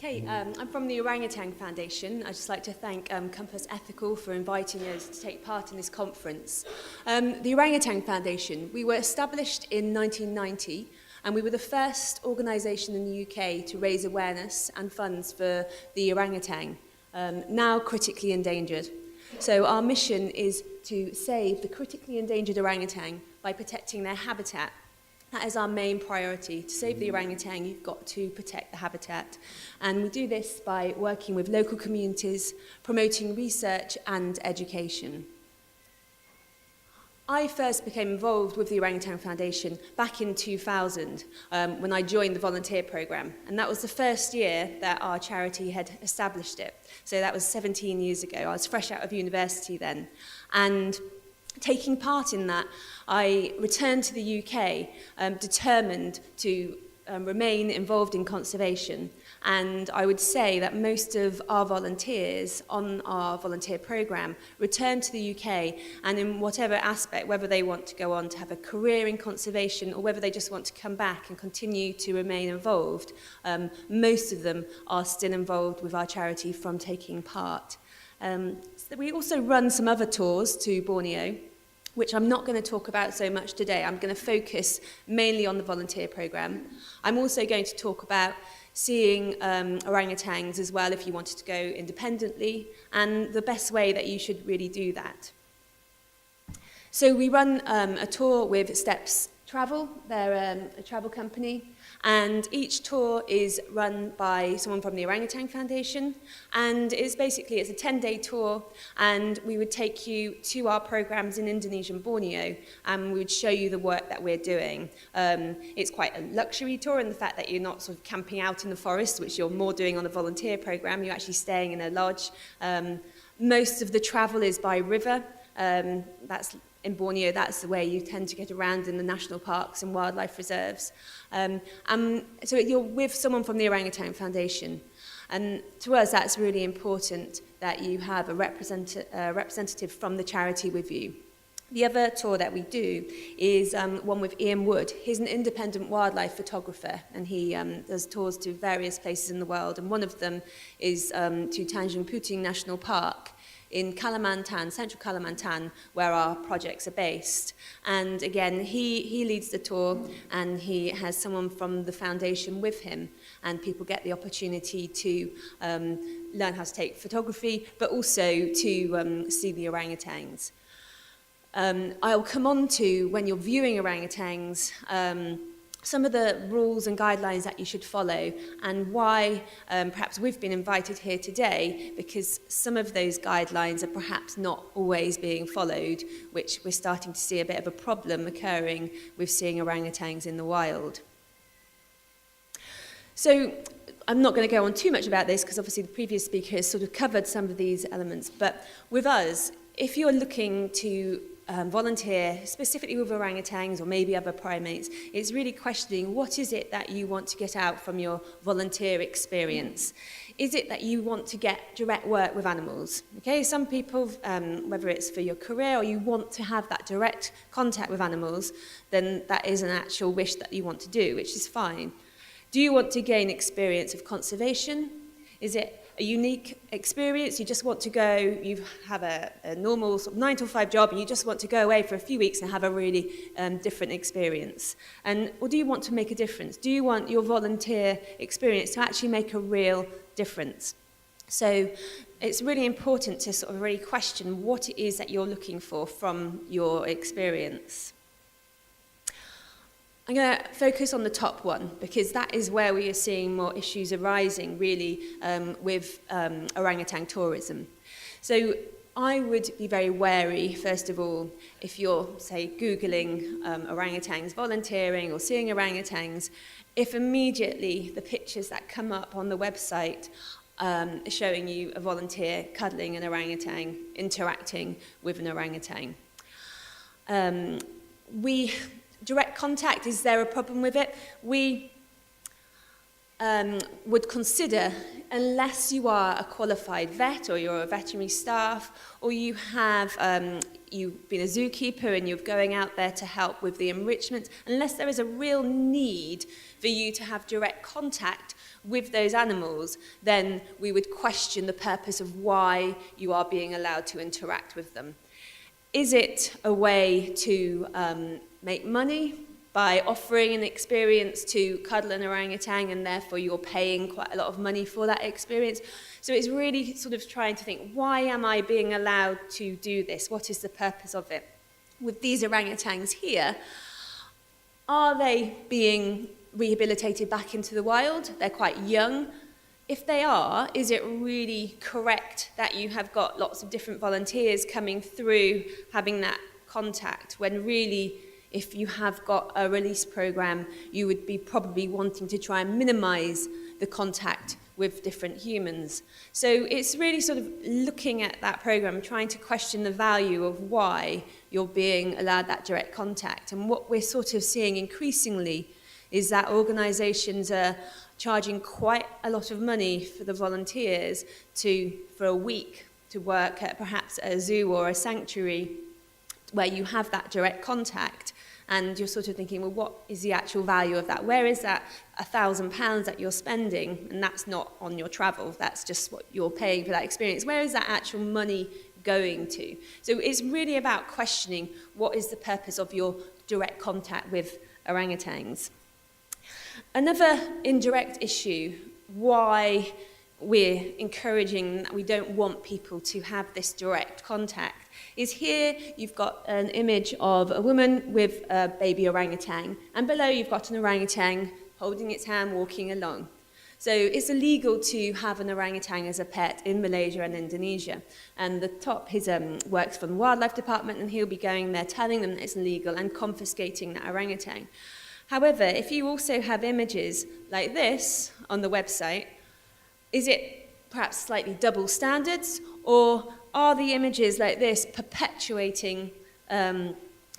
Okay, I'm from the Orangutan Foundation. I'd just like to thank Compass Ethical for inviting us to take part in this conference. The Orangutan Foundation, we were established in 1990, and we were the first organisation in the UK to raise awareness and funds for the orangutan, now critically endangered. So our mission is to save the critically endangered orangutan by protecting their habitat. That is our main priority. To save the orangutan, you've got to protect the habitat. And we do this by working with local communities, promoting research and education. I first became involved with the Orangutan Foundation back in 2000 when I joined the volunteer programme. And that was the first year that our charity had established it. So that was 17 years ago. I was fresh out of university then. And taking part in that, I returned to the UK determined to remain involved in conservation. And I would say that most of our volunteers on our volunteer programme return to the UK, and in whatever aspect, whether they want to go on to have a career in conservation or whether they just want to come back and continue to remain involved, most of them are still involved with our charity from taking part. So we also run some other tours to Borneo, which I'm not going to talk about so much today. I'm going to focus mainly on the volunteer programme. I'm also going to talk about seeing orangutans as well if you wanted to go independently, and the best way that you should really do that. So we run a tour with Steps Travel. They're a travel company, and each tour is run by someone from the Orangutan Foundation, and it's a 10-day tour, and we would take you to our programs in Indonesia and Borneo, and we would show you the work that we're doing. It's quite a luxury tour in the fact that you're not sort of camping out in the forest, which you're more doing on a volunteer program. You're actually staying in a lodge. Most of the travel is by river. In Borneo, that's the way you tend to get around in the national parks and wildlife reserves. So you're with someone from the Orangutan Foundation. And to us, that's really important that you have a representative from the charity with you. The other tour that we do is one with Ian Wood. He's an independent wildlife photographer, and he does tours to various places in the world. And one of them is to Tanjung Puting National Park in Kalimantan, central Kalimantan, where our projects are based. And again, he leads the tour, and he has someone from the foundation with him, and people get the opportunity to learn how to take photography, but also to see the orangutans. I'll come on to, when you're viewing orangutans, some of the rules and guidelines that you should follow, and why perhaps we've been invited here today, because some of those guidelines are perhaps not always being followed, which we're starting to see a bit of a problem occurring with seeing orangutans in the wild. So I'm not going to go on too much about this, because obviously the previous speaker has sort of covered some of these elements, but with us, if you're looking to volunteer specifically with orangutans or maybe other primates, it's really questioning what is it that you want to get out from your volunteer experience. Is it that you want to get direct work with animals? Okay, some people, whether it's for your career or you want to have that direct contact with animals, then that is an actual wish that you want to do, which is fine. Do you want to gain experience of conservation? Is it a unique experience? You just want to go, you have a normal sort of 9 to 5 job, and you just want to go away for a few weeks and have a really different experience? Or do you want to make a difference? Do you want your volunteer experience to actually make a real difference? So it's really important to sort of really question what it is that you're looking for from your experience. I'm going to focus on the top one, because that is where we are seeing more issues arising, really, with orangutan tourism. So I would be very wary, first of all, if you're, say, Googling orangutans volunteering or seeing orangutans, if immediately the pictures that come up on the website are showing you a volunteer cuddling an orangutan, interacting with an orangutan. Direct contact, is there a problem with it? We would consider unless you are a qualified vet or you're a veterinary staff or you have you've been a zookeeper and you're going out there to help with the enrichment, unless there is a real need for you to have direct contact with those animals, then we would question the purpose of why you are being allowed to interact with them. Is it a way to make money by offering an experience to cuddle an orangutan and therefore you're paying quite a lot of money for that experience? So it's really sort of trying to think, why am I being allowed to do this? What is the purpose of it? With these orangutans here, are they being rehabilitated back into the wild? They're quite young. If they are, is it really correct that you have got lots of different volunteers coming through having that contact when really, if you have got a release program, you would be probably wanting to try and minimize the contact with different humans? So it's really sort of looking at that program, trying to question the value of why you're being allowed that direct contact. And what we're sort of seeing increasingly is that organizations are charging quite a lot of money for the volunteers for a week to work at perhaps a zoo or a sanctuary where you have that direct contact. And you're sort of thinking, well, what is the actual value of that? Where is that £1,000 that you're spending? And that's not on your travel. That's just what you're paying for that experience. Where is that actual money going to? So it's really about questioning what is the purpose of your direct contact with orangutans. Another indirect issue, why we're encouraging that we don't want people to have this direct contact, is here you've got an image of a woman with a baby orangutan, and below you've got an orangutan holding its hand walking along. So it's illegal to have an orangutan as a pet in Malaysia and Indonesia. And the top, his works for the wildlife department, and he'll be going there telling them that it's illegal and confiscating that orangutan. However, if you also have images like this on the website, is it perhaps slightly double standards, or are the images like this perpetuating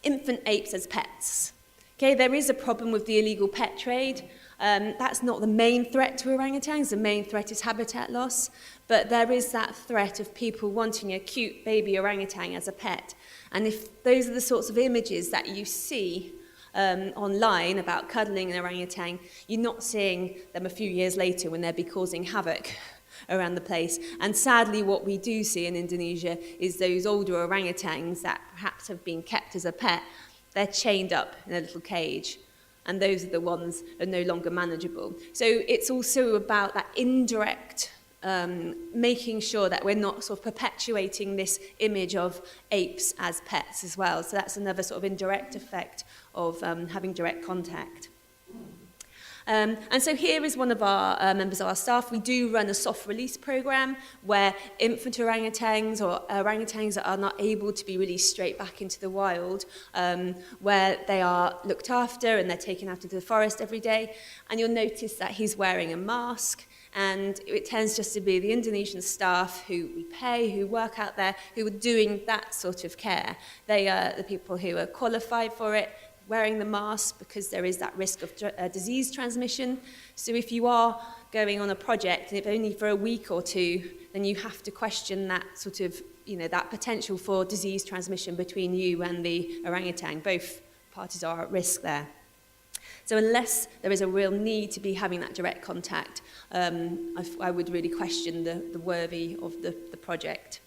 infant apes as pets? Okay, there is a problem with the illegal pet trade. That's not the main threat to orangutans. The main threat is habitat loss. But there is that threat of people wanting a cute baby orangutan as a pet. And if those are the sorts of images that you see online about cuddling an orangutan, you're not seeing them a few years later when they'll be causing havoc around the place. And sadly, what we do see in Indonesia is those older orangutans that perhaps have been kept as a pet, they're chained up in a little cage. And those are the ones that are no longer manageable. So it's also about that indirect making sure that we're not sort of perpetuating this image of apes as pets as well. So that's another sort of indirect effect of having direct contact. And so here is one of our members of our staff. We do run a soft release program where infant orangutans or orangutans that are not able to be released straight back into the wild, where they are looked after and they're taken out into the forest every day. And you'll notice that he's wearing a mask. And it tends just to be the Indonesian staff who we pay, who work out there, who are doing that sort of care. They are the people who are qualified for it, wearing the mask because there is that risk of disease transmission. So if you are going on a project, and if only for a week or two, then you have to question that sort of, that potential for disease transmission between you and the orangutan. Both parties are at risk there. So unless there is a real need to be having that direct contact, I would really question the worthy of the project.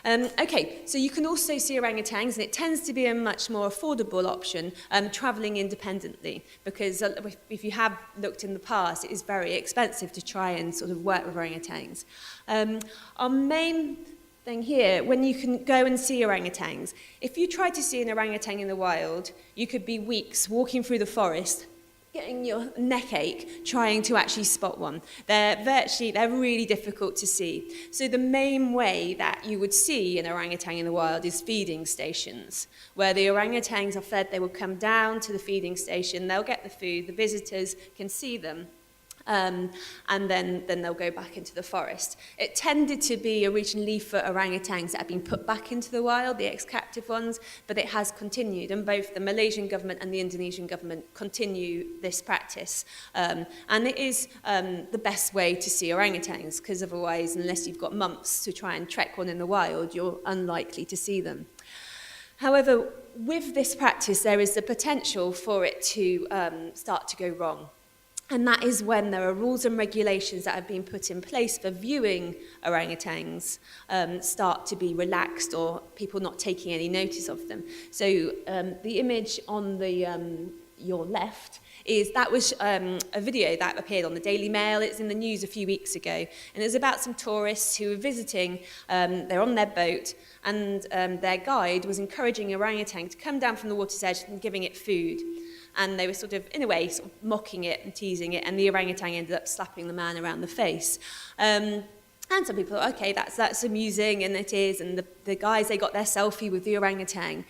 Okay, so you can also see orangutans, and it tends to be a much more affordable option travelling independently, because if you have looked in the past, it is very expensive to try and sort of work with orangutans. Our main thing here, when you can go and see orangutans, if you try to see an orangutan in the wild, you could be weeks walking through the forest, getting your neck ache trying to actually spot one. They're really difficult to see. So the main way that you would see an orangutan in the wild is feeding stations, where the orangutans are fed. They will come down to the feeding station, they'll get the food, the visitors can see them, and then they'll go back into the forest. It tended to be originally for orangutans that had been put back into the wild, the ex-captive ones, but it has continued, and both the Malaysian government and the Indonesian government continue this practice. And it is the best way to see orangutans, because otherwise, unless you've got months to try and trek one in the wild, you're unlikely to see them. However, with this practice, there is the potential for it to start to go wrong. And that is when there are rules and regulations that have been put in place for viewing orangutans start to be relaxed, or people not taking any notice of them. So the image on your left was a video that appeared on the Daily Mail. It's in the news a few weeks ago, and it's about some tourists who were visiting. They're on their boat, and their guide was encouraging orangutan to come down from the water's edge and giving it food. And they were sort of, in a way, sort of mocking it and teasing it, and the orangutan ended up slapping the man around the face. And some people thought, okay, that's amusing, and it is, and the guys, they got their selfie with the orangutan.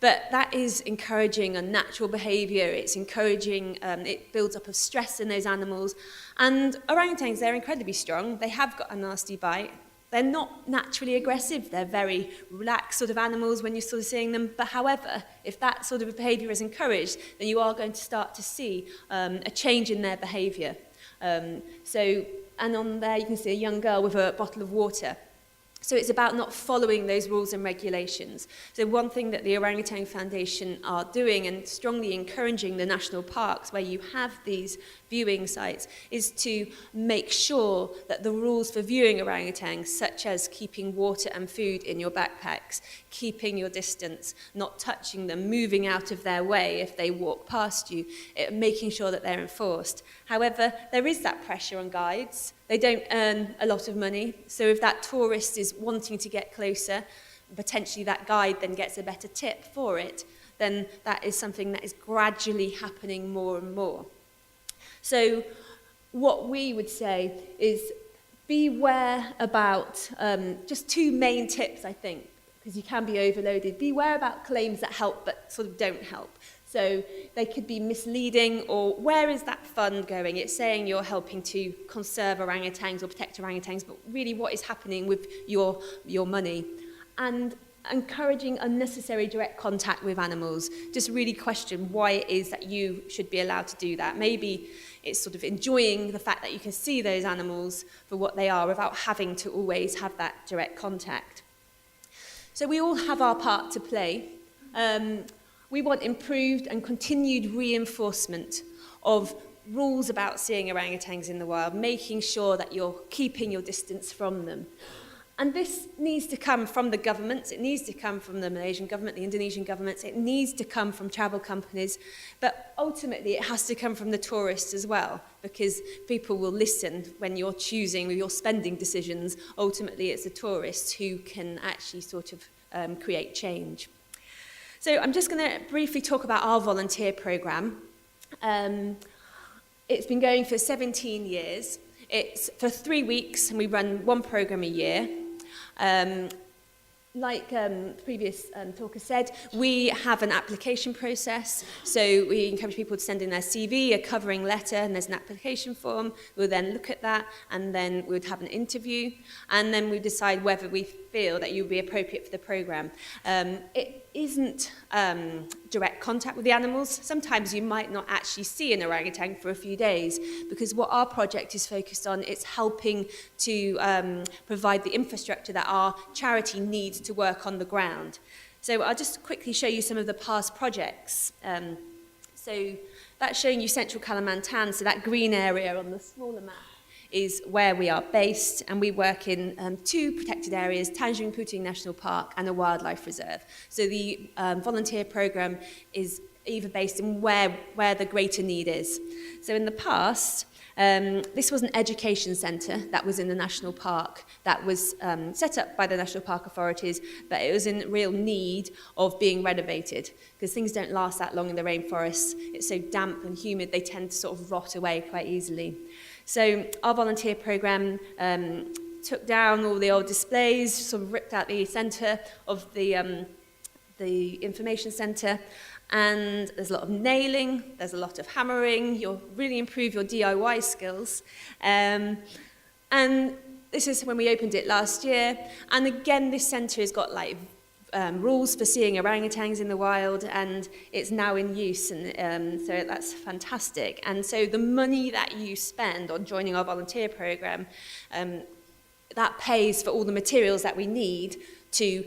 But that is encouraging unnatural behaviour. It's encouraging, it builds up a stress in those animals. And orangutans, they're incredibly strong. They have got a nasty bite. They're not naturally aggressive. They're very relaxed sort of animals when you're sort of seeing them. But however, if that sort of behaviour is encouraged, then you are going to start to see a change in their behaviour. And on there you can see a young girl with a bottle of water. So it's about not following those rules and regulations. So one thing that the Orangutan Foundation are doing, and strongly encouraging the national parks where you have these viewing sites, is to make sure that the rules for viewing orangutans, such as keeping water and food in your backpacks, keeping your distance, not touching them, moving out of their way if they walk past you, making sure that they're enforced. However, there is that pressure on guides. They don't earn a lot of money, so if that tourist is wanting to get closer, potentially that guide then gets a better tip for it, then that is something that is gradually happening more and more. So what we would say is beware about just two main tips, I think, because you can be overloaded. Beware about claims that help but sort of don't help. So they could be misleading, or where is that fund going? It's saying you're helping to conserve orangutans or protect orangutans, but really what is happening with your money? And encouraging unnecessary direct contact with animals. Just really question why it is that you should be allowed to do that. Maybe it's sort of enjoying the fact that you can see those animals for what they are without having to always have that direct contact. So we all have our part to play. We want improved and continued reinforcement of rules about seeing orangutans in the wild, making sure that you're keeping your distance from them. And this needs to come from the governments, it needs to come from the Malaysian government, the Indonesian governments, it needs to come from travel companies, but ultimately it has to come from the tourists as well, because people will listen when you're choosing, with your spending decisions. Ultimately it's the tourists who can actually sort of create change. So I'm just going to briefly talk about our volunteer programme. It's been going for 17 years. It's for 3 weeks, and we run one programme a year. Like the previous talker said, we have an application process. So we encourage people to send in their CV, a covering letter, and there's an application form. We'll then look at that, and then we would have an interview, and then we decide whether we feel that you would be appropriate for the programme. It isn't direct contact with the animals. Sometimes you might not actually see an orangutan for a few days, because what our project is focused on, it's helping to provide the infrastructure that our charity needs to work on the ground. So I'll just quickly show you some of the past projects. So that's showing you central Kalimantan, so that green area on the smaller map is where we are based, and we work in 2 protected areas, Tanjung Puting National Park and a wildlife reserve. So the volunteer programme is either based in where the greater need is. So in the past, this was an education centre that was in the national park that was set up by the national park authorities, but it was in real need of being renovated, because things don't last that long in the rainforests. It's so damp and humid, they tend to sort of rot away quite easily. So our volunteer programme took down all the old displays, sort of ripped out the centre of the information centre, And there's a lot of nailing, there's a lot of hammering, you'll really improve your DIY skills. And this is when we opened it last year. And again, this centre has got like rules for seeing orangutans in the wild, and it's now in use, and so that's fantastic. And so the money that you spend on joining our volunteer programme, that pays for all the materials that we need to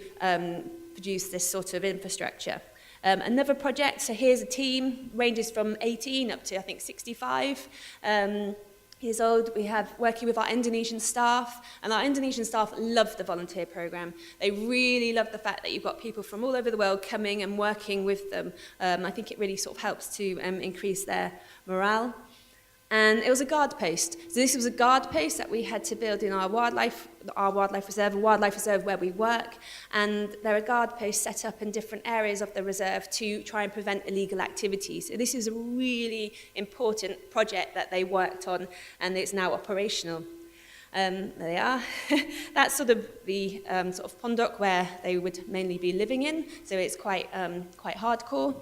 produce this sort of infrastructure. Another project, so here's a team, ranges from 18 up to I think 65 years old. We have working with our Indonesian staff, and our Indonesian staff love the volunteer programme. They really love the fact that you've got people from all over the world coming and working with them. I think it really sort of helps to increase their morale. And it was a guard post. So this was a guard post that we had to build in our wildlife reserve where we work. And there are guard posts set up in different areas of the reserve to try and prevent illegal activities. So this is a really important project that they worked on, and it's now operational. There they are. That's sort of the sort of pondok where they would mainly be living in. So it's quite hardcore.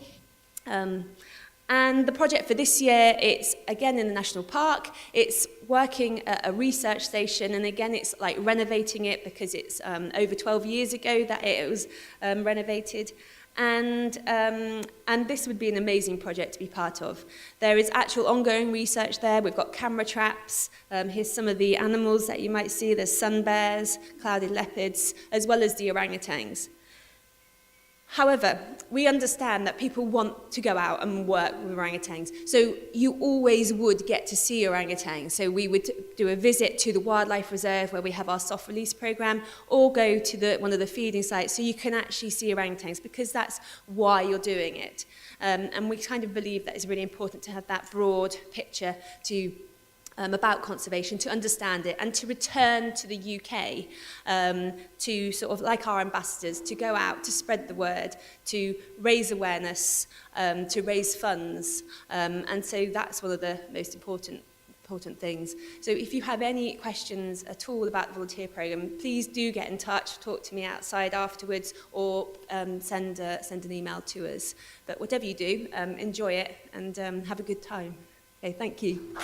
And the project for this year, it's again in the national park. It's working at a research station, and again, it's like renovating it because it's over 12 years ago that it was renovated. And this would be an amazing project to be part of. There is actual ongoing research there. We've got camera traps. Here's some of the animals that you might see. There's sun bears, clouded leopards, as well as the orangutans. However, we understand that people want to go out and work with orangutans. So you always would get to see orangutans. So we would do a visit to the wildlife reserve where we have our soft release program, or go to one of the feeding sites so you can actually see orangutans, because that's why you're doing it. And we kind of believe that it's really important to have that broad picture to about conservation, to understand it, and to return to the UK to sort of, like our ambassadors, to go out, to spread the word, to raise awareness, to raise funds. And so that's one of the most important things. So if you have any questions at all about the volunteer programme, please do get in touch, talk to me outside afterwards, or send an email to us. But whatever you do, enjoy it and have a good time. Okay, thank you.